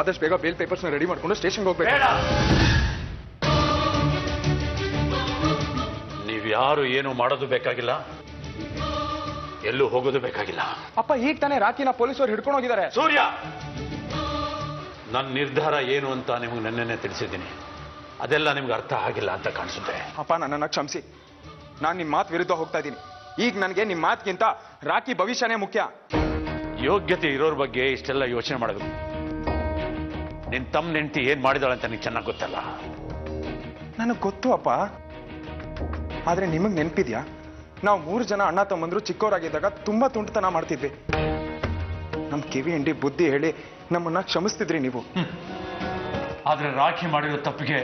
ಆದಷ್ಟು ಬೇಗ bale ಪೇಪರ್ಸ್ನ ready ಮಾಡ್ಕೊಂಡು ಸ್ಟೇಷನ್ಗೆ ಹೋಗ್ಬೇಕು. ನೀವ್ಯಾರು ಏನು ಮಾಡೋದು ಬೇಕಾಗಿಲ್ಲ, ಎಲ್ಲೂ ಹೋಗೋದು ಬೇಕಾಗಿಲ್ಲ. ಅಪ್ಪ ಈಗ ತಾನೇ ರಾಕಿನ ಪೊಲೀಸರು ಹಿಡ್ಕೊಂಡು ಹೋಗಿದ್ದಾರೆ. ಸೂರ್ಯ, ನನ್ನ ನಿರ್ಧಾರ ಏನು ಅಂತ ನಿಮಗೆ ನನ್ನೇ ತಿಳಿಸಿದ್ದೀನಿ. ಅದೆಲ್ಲ ನಿಮ್ಗೆ ಅರ್ಥ ಆಗಿಲ್ಲ ಅಂತ ಕಾಣಿಸುತ್ತೆ. ಅಪ್ಪ ನನ್ನನ್ನು ಕ್ಷಮಿಸಿ, ನಾನು ನಿಮ್ಮ ಮಾತು ವಿರುದ್ಧ ಹೋಗ್ತಾ ಇದ್ದೀನಿ. ಈಗ ನನಗೆ ನಿಮ್ಮ ಮಾತಿಗಿಂತ ರಾಕಿ ಭವಿಷ್ಯನೇ ಮುಖ್ಯ. ಯೋಗ್ಯತೆ ಇರೋರ ಬಗ್ಗೆ ಇಷ್ಟೆಲ್ಲ ಯೋಚನೆ ಮಾಡೋದು. ನಿನ್ ತಮ್ಮ ಹೆಂಡತಿ ಏನ್ ಮಾಡಿದಾಳೆ ಅಂತ ನಿಂಗೆ ಚೆನ್ನಾಗಿ ಗೊತ್ತಲ್ಲ. ನನಗೆ ಗೊತ್ತು ಅಪ್ಪ, ಆದ್ರೆ ನಿಮಗೆ ನೆನಪಿದ್ಯಾ, ನಾವು 3 ಜನ ಅಣ್ಣ ತಮ್ಮಂದ್ರು ಚಿಕ್ಕವರಾಗಿದ್ದಾಗ ತುಂಬಾ ತುಂಟತನ ಮಾಡ್ತಿದ್ವಿ. ನಮ್ ಕಿವಿ ಹಿಂಡಿ ಬುದ್ಧಿ ಹೇಳಿ ನಮ್ಮನ್ನ ಕ್ಷಮಿಸ್ತಿದ್ರಿ ನೀವು. ಆದ್ರೆ ರಾಖಿ ಮಾಡಿರೋ ತಪ್ಪಿಗೆ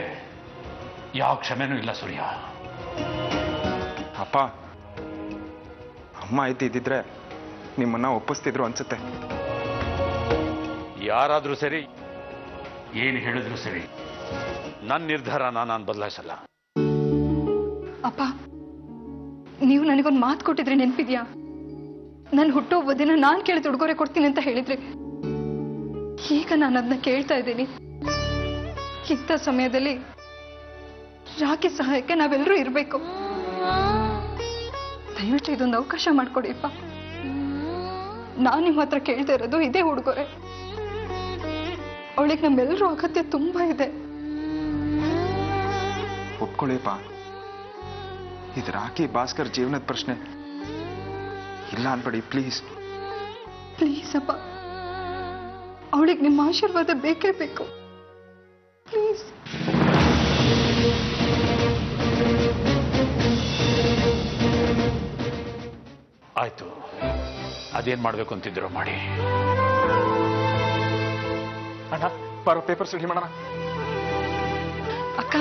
ಯಾವ ಕ್ಷಮೆನೂ ಇಲ್ಲ ಸೂರ್ಯ. ಅಪ್ಪ, ಅಮ್ಮ ಇದ್ದಿದ್ರೆ ನಿಮ್ಮನ್ನ ಒಪ್ಪಿಸ್ತಿದ್ರು ಅನ್ಸುತ್ತೆ. ಯಾರಾದ್ರೂ ಸರಿ, ಏನು ಹೇಳಿದ್ರು ಸರಿ, ನನ್ನ ನಿರ್ಧಾರ ನಾನು ಬದಲಾಯಿಸಲ್ಲ. ಅಪ್ಪ, ನೀವು ನನಗೊಂದು ಮಾತು ಕೊಟ್ಟಿದ್ರೆ ನೆನಪಿದ್ಯಾ? ನನ್ನ ಹುಟ್ಟುಹಬ್ಬ ದಿನ ನಾನು ಕೇಳಿದ ಉಡುಗೊರೆ ಕೊಡ್ತೀನಿ ಅಂತ ಹೇಳಿದ್ರಿ. ಈಗ ನಾನು ಅದನ್ನ ಕೇಳ್ತಾ ಇದ್ದೀನಿ. ಇಂಥ ಸಮಯದಲ್ಲಿ ರಾಕಿ ಸಹಾಯಕ್ಕೆ ನಾವೆಲ್ಲರೂ ಇರಬೇಕು. ದಯವಿಟ್ಟು ಇದೊಂದು ಅವಕಾಶ ಮಾಡಿಕೊಡಿಪ್ಪ. ನಾನು ನಿಮ್ಮ ಹತ್ರ ಕೇಳ್ತಾ ಇರೋದು ಇದೇ ಉಡುಗೊರೆ. ಅವಳಿಗೆ ನಮ್ಮೆಲ್ಲರೂ ಅಗತ್ಯ ತುಂಬಾ ಇದೆ. ಒಪ್ಕೊಳ್ಳಿಪ್ಪ, ಇದು ರಾಕಿ ಭಾಸ್ಕರ್ ಜೀವನದ ಪ್ರಶ್ನೆ. ಇಲ್ಲ ಅನ್ಬೇಡಿ ಪ್ಲೀಸ್. ಪ್ಲೀಸ್ ಅಪ್ಪ, ಅವಳಿಗೆ ನಿಮ್ಮ ಆಶೀರ್ವಾದ ಬೇಕೇ ಬೇಕು. ಪ್ಲೀಸ್. ಆಯ್ತು, ಅದೇನ್ ಮಾಡ್ಬೇಕು ಅಂತಿದ್ರು ಮಾಡಿ. ಅಣ್ಣ ಬರೋ ಪೇಪರ್ಸ್ ರೆಡಿ ಮಾಡೋಣ. ಅಕ್ಕ,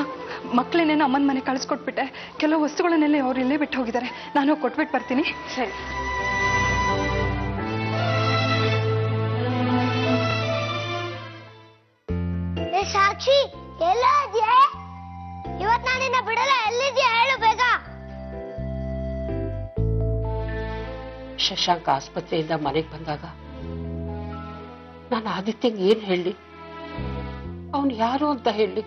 ಮಕ್ಕಳನ್ನೇನೋ ಅಮ್ಮನ ಮನೆ ಕಳಿಸ್ಕೊಟ್ಬಿಟ್ಟೆ. ಕೆಲವು ವಸ್ತುಗಳನ್ನೆಲ್ಲ ಅವ್ರು ಇಲ್ಲೇ ಬಿಟ್ಟು ಹೋಗಿದ್ದಾರೆ. ನಾನು ಕೊಟ್ಬಿಟ್ಟು ಬರ್ತೀನಿ. ಸರಿ. ಸಾಕ್ಷಿ, ಎಲ್ಲ ಇದೆಯಾ? ಇವತ್ ನಾನಿನ್ನ ಬಿಡಲ್ಲ. ಎಲ್ಲಿದ್ಯಾ ಹೇಳು ಬೇಗ. ಶಶಾಂಕ್ ಆಸ್ಪತ್ರೆಯಿಂದ ಮನೆಗೆ ಬಂದಾಗ ನಾನು ಆದಿತ್ಯಂಗೆ ಏನ್ ಹೇಳಿ, ಅವನು ಯಾರು ಅಂತ ಹೇಳಿ.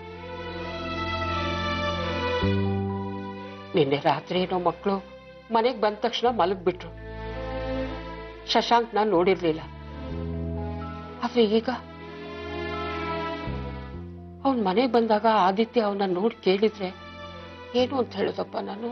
ನಿನ್ನೆ ರಾತ್ರಿ ಏನೋ ಮಕ್ಕಳು ಮನೆಗೆ ಬಂದ ತಕ್ಷಣ ಮಲಗ್ಬಿಟ್ರು. ಶಶಾಂಕ್ ನಾನು ನೋಡಿರ್ಲಿಲ್ಲ. ಆದ್ರೆ ಈಗ ಅವನ್ ಮನೆಗೆ ಬಂದಾಗ ಆದಿತ್ಯ ಅವನ್ನ ನೋಡಿ ಕೇಳಿದ್ರೆ ಏನು ಅಂತ ಹೇಳೋದಪ್ಪ ನಾನು?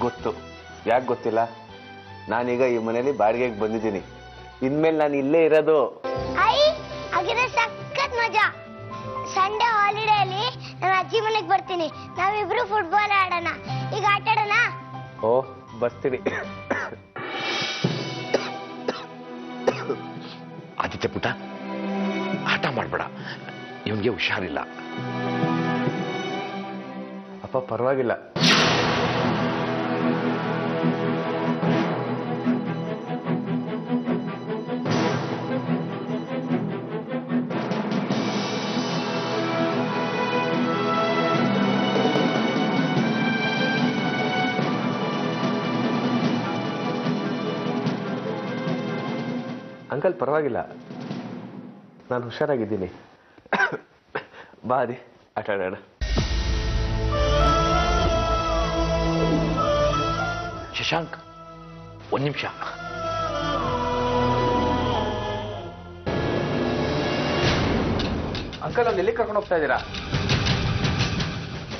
ಗೊತ್ತು, ಯಾಕೆ ಗೊತ್ತಿಲ್ಲ? ನಾನೀಗ ಈ ಮನೇಲಿ ಬಾಡಿಗೆಗೆ ಬಂದಿದ್ದೀನಿ. ಇನ್ಮೇಲೆ ನಾನು ಇಲ್ಲೇ ಇರೋದು. ಸಖತ್ ಮಜಾ. ಸಂಡೇ ಹಾಲಿಡೇ ಅಲ್ಲಿ ನಾನು ಅಜ್ಜಿ ಮನೆಗೆ ಬರ್ತೀನಿ. ನಾವಿಬ್ರು ಫುಟ್ಬಾಲ್ ಆಡೋಣ. ಈಗ ಆಟ ಆಡೋಣ? ಓ, ಬರ್ತೀನಿ. ಆದಿತ್ಯ ಪುಟ, ಆಟ ಮಾಡ್ಬೇಡ, ಇವನ್ಗೆ ಹುಷಾರಿಲ್ಲ. ಅಪ್ಪ ಪರವಾಗಿಲ್ಲ. ಅಂಕಲ್ ಪರವಾಗಿಲ್ಲ, ನಾನು ಹುಷಾರಾಗಿದ್ದೀನಿ. ಬಾರಿ ಆಟ ಆಡೋಣ. ಶಶಾಂಕ್, ಒಂದು ನಿಮಿಷ. ಅಂಕಲ್, ಅವ್ನು ಎಲ್ಲಿ ಕರ್ಕೊಂಡು ಹೋಗ್ತಾ ಇದ್ದೀರಾ?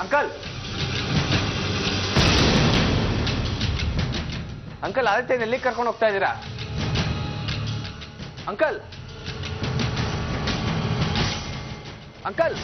ಅಂಕಲ್, ಅಂಕಲ್ ಆದಿತ್ಯನ ಎಲ್ಲಿ ಕರ್ಕೊಂಡು ಹೋಗ್ತಾ ಇದ್ದೀರಾ ಅಂಕಲ್ ಅಂಕಲ್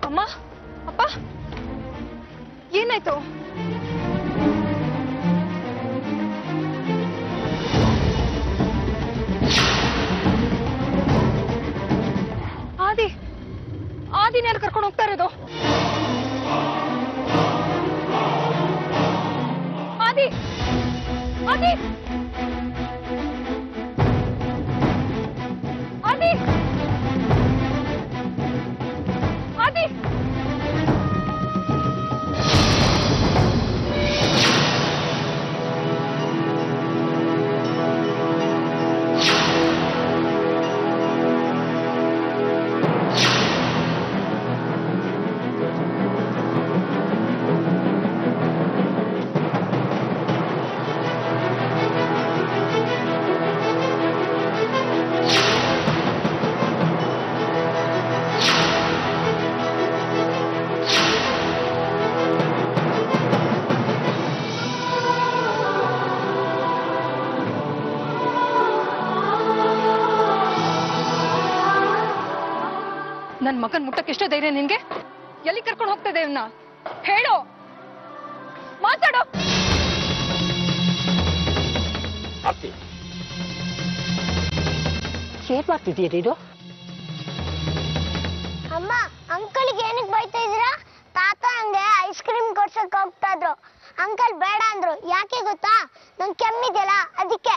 ಅಮ್ಮ ಅಪ್ಪ ಏನಾಯ್ತು? ಆದಿನ ಕರ್ಕೊಂಡು ಹೋಗ್ತಾ ಇರೋದು? ಆದಿ ಆದಿ ಆದಿ ಆದಿ ನನ್ ಮಗನ್ ಮುಟ್ಟಕ್ಕೆ ಎಷ್ಟೋ ಧೈರ್ಯ ನಿನ್ಗೆ? ಎಲ್ಲಿ ಕರ್ಕೊಂಡು ಹೋಗ್ತಾ ಇದೆ ಇವನ್ನ? ಹೇಳು, ಮಾತಾಡು. ಏನ್ ಮಾಡ್ತಿದ್ದೀಯ ನೀನು? ಅಮ್ಮ, ಅಂಕಲ್ಗೆ ಏನಕ್ಕೆ ಬೈತಾ ಇದ್ದೀರಾ? ತಾತ ಹಂಗೆ ಐಸ್ ಕ್ರೀಮ್ ಕೊಡ್ಸಕ್ ಹೋಗ್ತಾ ಇದ್ರು. ಅಂಕಲ್ ಬೇಡ ಅಂದ್ರು. ಯಾಕೆ ಗೊತ್ತಾ? ನಂಗೆ ಕೆಮ್ಮಿದೆಯಲ್ಲ, ಅದಕ್ಕೆ.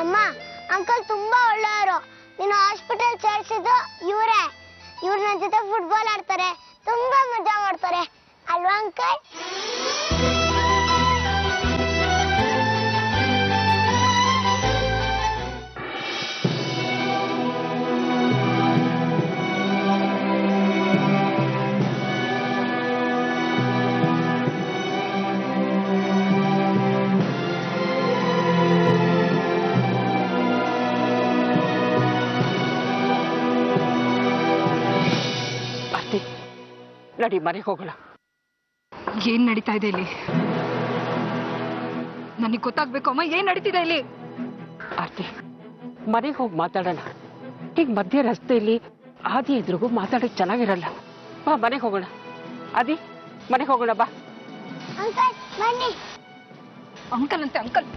ಅಮ್ಮ, ಅಂಕಲ್ ತುಂಬಾ ಒಳ್ಳೆಯವರು. ನೀನು ಹಾಸ್ಪಿಟಲ್ ಸೇರಿಸಿದ್ದು ಇವರೇ. ಇವ್ರು ನನ್ನ ಜೊತೆ ಫುಟ್ಬಾಲ್ ಆಡ್ತಾರೆ, ತುಂಬಾ ಮಜಾ ಮಾಡ್ತಾರೆ ಅಲ್ವಾ ಅಂಕಲ್? ನಡಿ ಮನೆಗೆ ಹೋಗೋಣ. ಏನ್ ನಡೀತಾ ಇದೆ ಇಲ್ಲಿ? ನನಗೆ ಗೊತ್ತಾಗ್ಬೇಕು ಅಮ್ಮ, ಏನ್ ನಡೀತಿದೆ ಇಲ್ಲಿ? ಆರ್ತಿ, ಮನೆಗೆ ಹೋಗಿ ಮಾತಾಡೋಣ. ಈಗ ಮಧ್ಯ ರಸ್ತೆಯಲ್ಲಿ ಆದಿ ಎದುರಿಗೂ ಮಾತಾಡಕ್ ಚೆನ್ನಾಗಿರಲ್ಲ. ಬಾ ಮನೆಗೆ ಹೋಗೋಣ. ಆದಿ, ಮನೆಗೆ ಹೋಗೋಣ ಬಾ. ಅಂಕಲ್ ಬನ್ನಿ. ಅಂಕಲ್ ಅಂತೆ ಅಂಕಲ್.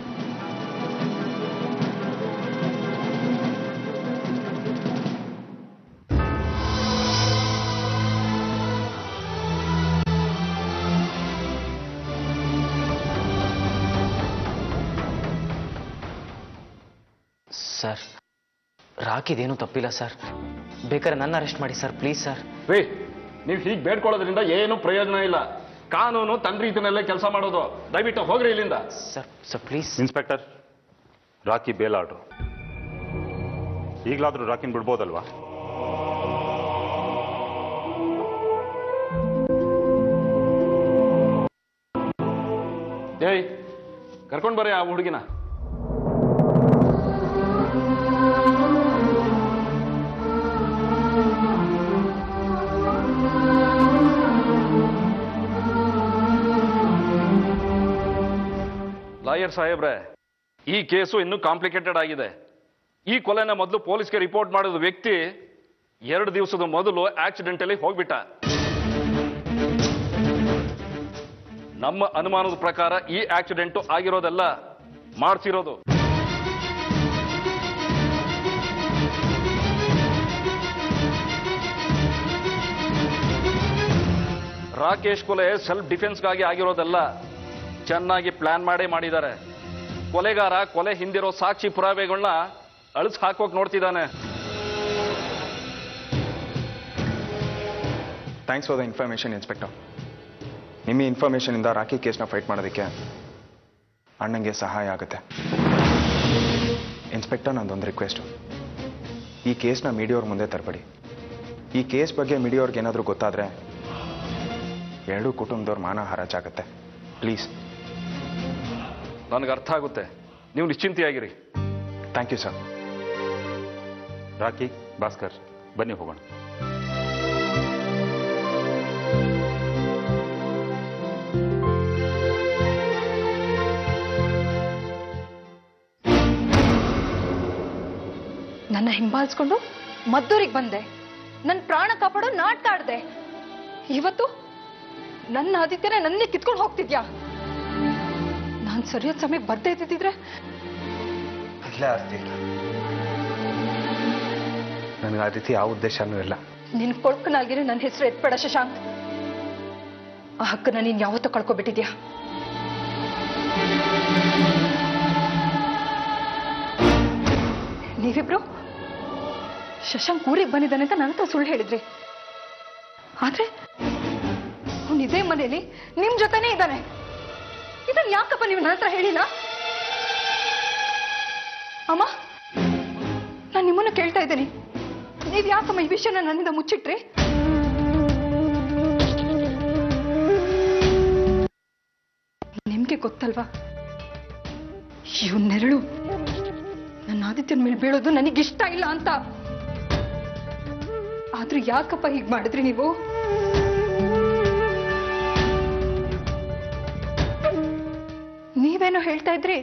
ಸರ್, ರಾಕಿದೇನು ತಪ್ಪಿಲ್ಲ ಸರ್. ಬೇಕಾದ್ರೆ ನನ್ನ ಅರೆಸ್ಟ್ ಮಾಡಿ ಸರ್, ಪ್ಲೀಸ್ ಸರ್. ರೀ, ನೀವು ಹೀಗೆ ಬೇಡ್ಕೊಳ್ಳೋದ್ರಿಂದ ಏನು ಪ್ರಯೋಜನ ಇಲ್ಲ. ಕಾನೂನು ತನ್ನ ರೀತಿಯಲ್ಲೇ ಕೆಲಸ ಮಾಡೋದು. ದಯವಿಟ್ಟು ಹೋಗ್ರಿ ಇಲ್ಲಿಂದ. Sir please. Inspector, Rocky bail ಆರ್ಡ್ರು. ಈಗಲಾದ್ರೂ ರಾಕಿನ್ ಬಿಡ್ಬೋದಲ್ವಾ? ಏಯ್ ಕರ್ಕೊಂಡು ಬರ್ರಿ ಆ ಹುಡುಗಿನ. ಲಾಯರ್ ಸಾಹೇಬ್ರೆ, ಈ ಕೇಸು ಇನ್ನೂ ಕಾಂಪ್ಲಿಕೇಟೆಡ್ ಆಗಿದೆ. ಈ ಕೊಲೆನ ಮೊದಲು ಪೊಲೀಸ್ಗೆ ರಿಪೋರ್ಟ್ ಮಾಡಿದ ವ್ಯಕ್ತಿ 2 ದಿವಸದ ಮೊದಲು ಆಕ್ಸಿಡೆಂಟಲ್ಲಿ ಹೋಗ್ಬಿಟ್ಟ. ನಮ್ಮ ಅನುಮಾನದ ಪ್ರಕಾರ ಈ ಆಕ್ಸಿಡೆಂಟ್ ಆಗಿರೋದೆಲ್ಲ ಮಾಡ್ಸಿರೋದು. ರಾಕೇಶ್ ಕೊಲೆ ಸೆಲ್ಫ್ ಡಿಫೆನ್ಸ್ಗಾಗಿ ಆಗಿರೋದೆಲ್ಲ ಚೆನ್ನಾಗಿ ಪ್ಲಾನ್ ಮಾಡೇ ಮಾಡಿದ್ದಾರೆ. ಕೊಲೆಗಾರ ಕೊಲೆ ಹಿಂದಿರೋ ಸಾಕ್ಷಿ ಪುರಾವೆಗಳನ್ನ ಅಳಿಸ್ ಹಾಕೋಕ್ ನೋಡ್ತಿದ್ದಾನೆ. Thanks for the information inspector. ನಿಮ್ಮ ಇನ್ಫಾರ್ಮೇಶನ್ ಇಂದ ರಾಕಿ ಕೇಸ್ನ ಫೈಟ್ ಮಾಡೋದಕ್ಕೆ ಅಣ್ಣಂಗೆ ಸಹಾಯ ಆಗುತ್ತೆ. ಇನ್ಸ್ಪೆಕ್ಟರ್, ನಂದೊಂದು ರಿಕ್ವೆಸ್ಟು, ಈ ಕೇಸ್ನ ಮೀಡಿಯೋರ್ ಮುಂದೆ ತರಬೇಡಿ. ಈ ಕೇಸ್ ಬಗ್ಗೆ ಮೀಡಿಯೋರ್ಗೆ ಏನಾದರೂ ಗೊತ್ತಾದರೆ 2 ಕುಟುಂಬದವ್ರ ಮಾನ ಹರಾಜಾಗುತ್ತೆ. ಪ್ಲೀಸ್. ನನಗೆ ಅರ್ಥ ಆಗುತ್ತೆ, ನೀವು ನಿಶ್ಚಿಂತೆಯಾಗಿರಿ. Thank you sir. Rocky, Bhaskar, ಬನ್ನಿ ಹೋಗೋಣ. ನನ್ನ ಹಿಂಬಾಲಿಸ್ಕೊಂಡು ಮದ್ದೂರಿಗೆ ಬಂದೆ, ನನ್ನ ಪ್ರಾಣ ಕಾಪಾಡೋ ನಾಟಕ ಆಡ್ದೆ. ಇವತ್ತು ನನ್ನ ಆದಿತ್ಯನ ನನ್ನೇ ಕಿತ್ಕೊಂಡು ಹೋಗ್ತಿದ್ಯಾ? ನಾನು ಸರಿಯಾದ ಸಮಯಕ್ಕೆ ಬರ್ತಾ ಇದ್ದಿದ್ರೆ. ಇಲ್ಲ ಆರ್ತಿ, ನನಗೆ ಆ ರೀತಿ ಯಾವ ಉದ್ದೇಶನೂ ಇಲ್ಲ. ನಿನ್ ಕೊಳ್ಕನಾಗಿರೋ ನನ್ನ ಹೆಸರು ಎತ್ಬೇಡ ಶಶಾಂಕ್. ಆ ಹಕ್ಕನ್ನ ನೀನ್ ಯಾವತ್ತೂ ಕಳ್ಕೊಬಿಟ್ಟಿದ್ಯಾ. ನೀವಿಬ್ರು ಶಶಾಂಕ್ ಊರಿಗೆ ಬಂದಿದ್ದಾನೆ ಅಂತ ನನ್ನ ಹತ್ರ ಸುಳ್ಳು ಹೇಳಿದ್ರಿ. ಆದ್ರೆ ಅವನು ಇದೇ ಮನೆಯಲ್ಲಿ ನಿಮ್ ಜೊತೆನೇ ಇದ್ದಾನೆ. ಇದನ್ನ ಯಾಕಪ್ಪ ನೀವು ನನ್ನ ಹತ್ರ ಹೇಳಿಲ್ಲ? ಅಮ್ಮ, ನಾನು ನಿಮ್ಮನ್ನು ಕೇಳ್ತಾ ಇದ್ದೀನಿ, ನೀವ್ ಯಾಕಮ್ಮ ಈ ವಿಷಯನ ನನ್ನಿಂದ ಮುಚ್ಚಿಟ್ರಿ? ನಿಮ್ಗೆ ಗೊತ್ತಲ್ವಾ, ಇವನ್ನೆರಳು ನನ್ನ ಆದಿತ್ಯನ ಮೇಲೆ ಬೀಳೋದು ನನಗಿಷ್ಟ ಇಲ್ಲ ಅಂತ. ಆದ್ರೂ ಯಾಕಪ್ಪ ಹೀಗ್ ಮಾಡಿದ್ರಿ ನೀವು? ನೀವೇನೋ ಹೇಳ್ತಾ ಇದ್ರಿ,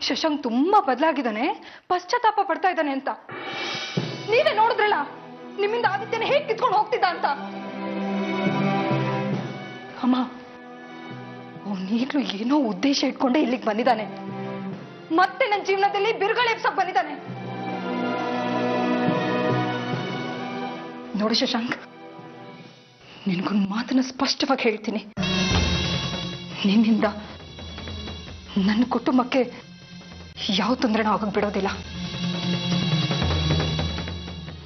ಶಶಾಂಕ್ ತುಂಬಾ ಬದಲಾಗಿದ್ದಾನೆ, ಪಶ್ಚಾತ್ತಾಪ ಪಡ್ತಾ ಇದ್ದಾನೆ ಅಂತ. ನೀವೇ ನೋಡಿದ್ರಲ್ಲ ನಿಮ್ಮಿಂದ ಆದಿತ್ಯನ ಹೇಗ್ ಕಿತ್ಕೊಂಡು ಹೋಗ್ತಿದ್ದ ಅಂತ. ಅಮ್ಮ, ಅವನೀಗ್ಲೂ ಏನೋ ಉದ್ದೇಶ ಇಟ್ಕೊಂಡೆ ಇಲ್ಲಿಗೆ ಬಂದಿದ್ದಾನೆ. ಮತ್ತೆ ನನ್ನ ಜೀವನದಲ್ಲಿ ಬಿರುಗಾಳೆಬ್ಸಕ್ ಬಂದಿದ್ದಾನೆ. ನೋಡಿ ಶಶಾಂಕ್, ನಿನ್ಗೊಂದು ಮಾತನ್ನ ಸ್ಪಷ್ಟವಾಗಿ ಹೇಳ್ತೀನಿ. ನಿನ್ನಿಂದ ನನ್ನ ಕುಟುಂಬಕ್ಕೆ ಯಾವ ತೊಂದರೆನೂ ಆಗಕ್ ಬಿಡೋದಿಲ್ಲ.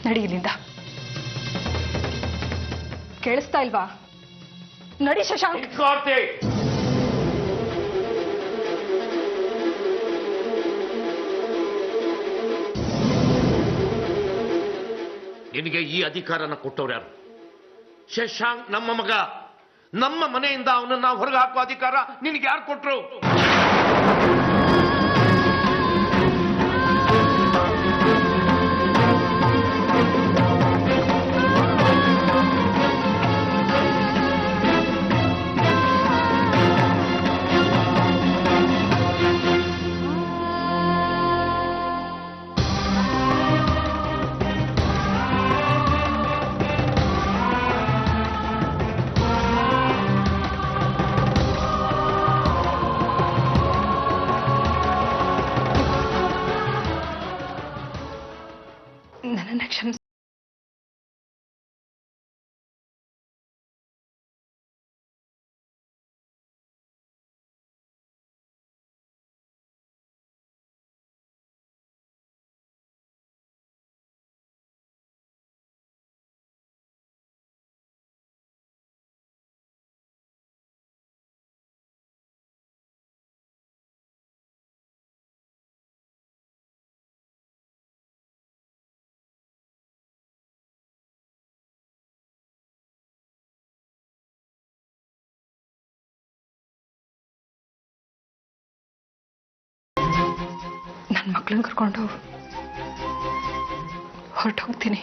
ನಡಿ ಇಲ್ಲಿಂದ. ಕೇಳಿಸ್ತಾ ಇಲ್ವಾ? ನಡಿ ಶಶಾಂಕ್. ನಿನಗೆ ಈ ಅಧಿಕಾರನ ಕೊಟ್ಟವ್ರು ಯಾರು? ಶಶಾಂಕ್ ನಮ್ಮ ಮಗ. ನಮ್ಮ ಮನೆಯಿಂದ ಅವನನ್ನ ಹೊರಗೆ ಹಾಕುವ ಅಧಿಕಾರ ನಿನಗೆ ಯಾರು ಕೊಟ್ರು? ನನ್ನ ಮಕ್ಕಳನ್ನ ಕರ್ಕೊಂಡು ಹೊರಟೋಗ್ತೀನಿ.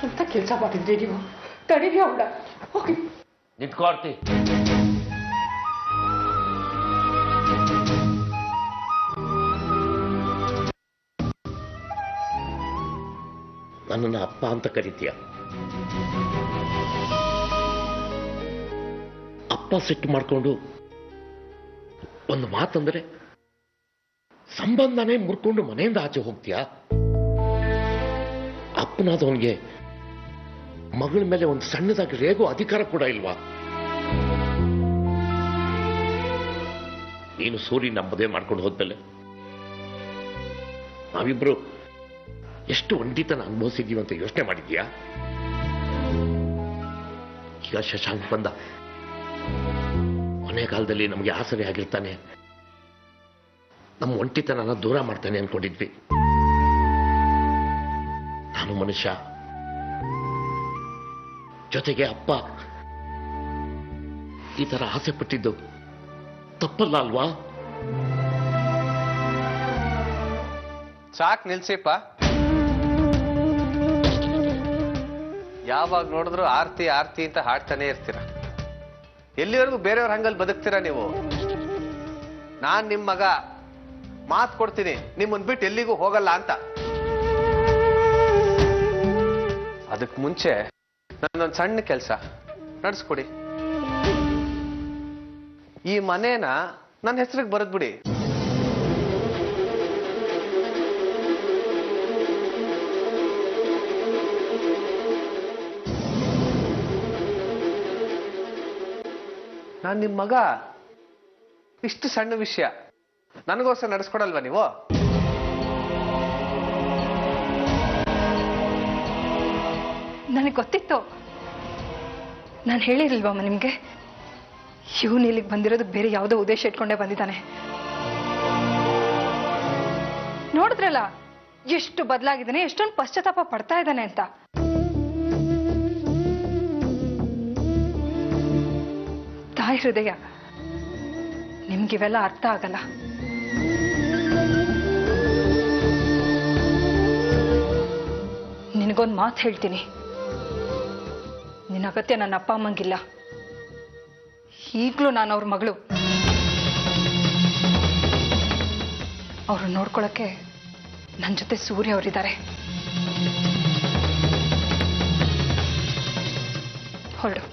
ಎಂತ ಕೆಲಸ ಮಾಡಿದ್ರಿ ನೀವು? ತಡೀರಿ ಅವಳ. ಹೋಗಿ ನಿಂತ್ಕೊಳ್ತಿ. ನನ್ನನ್ನು ಅಪ್ಪ ಅಂತ ಕರೀತೀಯ. ಅಪ್ಪ ಸಿಟ್ಟು ಮಾಡ್ಕೊಂಡು ಒಂದು ಮಾತಂದ್ರೆ ಸಂಬಂಧನೇ ಮುರ್ಕೊಂಡು ಮನೆಯಿಂದ ಆಚೆ ಹೋಗ್ತೀಯಾ? ಅಪ್ಪನಾದವನಿಗೆ ಮಗಳ ಮೇಲೆ ಒಂದು ಸಣ್ಣದಾಗಿ ರೇಗೋ ಅಧಿಕಾರ ಕೂಡ ಇಲ್ವಾ? ನೀನು ಸೂರಿ ಮದುವೆ ಮಾಡ್ಕೊಂಡು ಹೋದ್ಮೇಲೆ ನಾವಿಬ್ರು ಎಷ್ಟು ಒಂಟಿತನ ಅನುಭವಿಸಿದೀವಿ ಅಂತ ಯೋಚನೆ ಮಾಡಿದ್ಯಾ? ಈಗ ಶಶಾಂಕ್ ಬಂದ, ಕೊನೆಗಾಲದಲ್ಲಿ ನಮಗೆ ಆಸರೆ ಆಗಿರ್ತಾನೆ, ನಮ್ಮ ಒಂಟಿತನನ ದೂರ ಮಾಡ್ತಾನೆ ಅನ್ಕೊಂಡಿದ್ವಿ. ನಾನು ಮನುಷ್ಯ, ಜೊತೆಗೆ ಅಪ್ಪ ಈ ತರ ಆಸೆ ಪಟ್ಟಿದ್ದು ತಪ್ಪಲ್ಲ ಅಲ್ವಾ? ಸಾಕ್ ನಿಲ್ಸಿಪ್ಪ. ಯಾವಾಗ ನೋಡಿದ್ರು ಆರ್ತಿ ಆರ್ತಿ ಅಂತ ಹಾಡ್ತಾನೆ ಇರ್ತೀರ. ಎಲ್ಲಿವರೆಗೂ ಬೇರೆಯವ್ರ ಹಂಗಲ್ಲಿ ಬದುಕ್ತೀರಾ ನೀವು? ನಾನ್ ನಿಮ್ ಮಗ, ಮಾತು ಕೊಡ್ತೀನಿ, ನಿಮ್ಮನ್ ಬಿಟ್ಟು ಎಲ್ಲಿಗೂ ಹೋಗಲ್ಲ ಅಂತ. ಅದಕ್ ಮುಂಚೆ ನನ್ನೊಂದು ಸಣ್ಣ ಕೆಲಸ ನಡೆಸ್ಕೊಡಿ. ಈ ಮನೇನ ನನ್ನ ಹೆಸರಿಗೆ ಬರೆದ್ಬಿಡಿ. ನಾನು ನಿಮ್ಮ ಮಗ, ಇಷ್ಟು ಸಣ್ಣ ವಿಷಯ ನನಗೋಸ್ಕರ ನಡೆಸ್ಕೊಡಲ್ವಾ ನೀವು? ನನಗೆ ಗೊತ್ತಿತ್ತು. ನಾನು ಹೇಳಿರ್ಲಿಲ್ವಮ್ಮ ನಿಮಗೆ? ಇವನು ಇಲ್ಲಿಗೆ ಬಂದಿರೋದು ಬೇರೆ ಯಾವುದೋ ಉದ್ದೇಶ ಇಟ್ಕೊಂಡೇ ಬಂದಿದ್ದಾನೆ. ನೋಡಿದ್ರಲ್ಲ ಎಷ್ಟು ಬದಲಾಗಿದ್ದಾನೆ, ಎಷ್ಟೊಂದು ಪಶ್ಚಾತ್ತಾಪ ಪಡ್ತಾ ಇದ್ದಾನೆ ಅಂತ. ತಾಯಿ ಹೃದಯ, ನಿಮ್ಗಿವೆಲ್ಲ ಅರ್ಥ ಆಗಲ್ಲ. ನಿನಗೊಂದು ಮಾತು ಹೇಳ್ತೀನಿ, ನಿನ್ನ ಅಗತ್ಯ ನನ್ನ ಅಪ್ಪ ಅಮ್ಮಂಗಿಲ್ಲ. ಈಗಲೂ ನಾನು ಅವ್ರ ಮಗಳು. ಅವ್ರನ್ನ ನೋಡ್ಕೊಳಕ್ಕೆ ನನ್ನ ಜೊತೆ ಸೂರ್ಯ ಅವರಿದ್ದಾರೆ. ಹೊರಡು.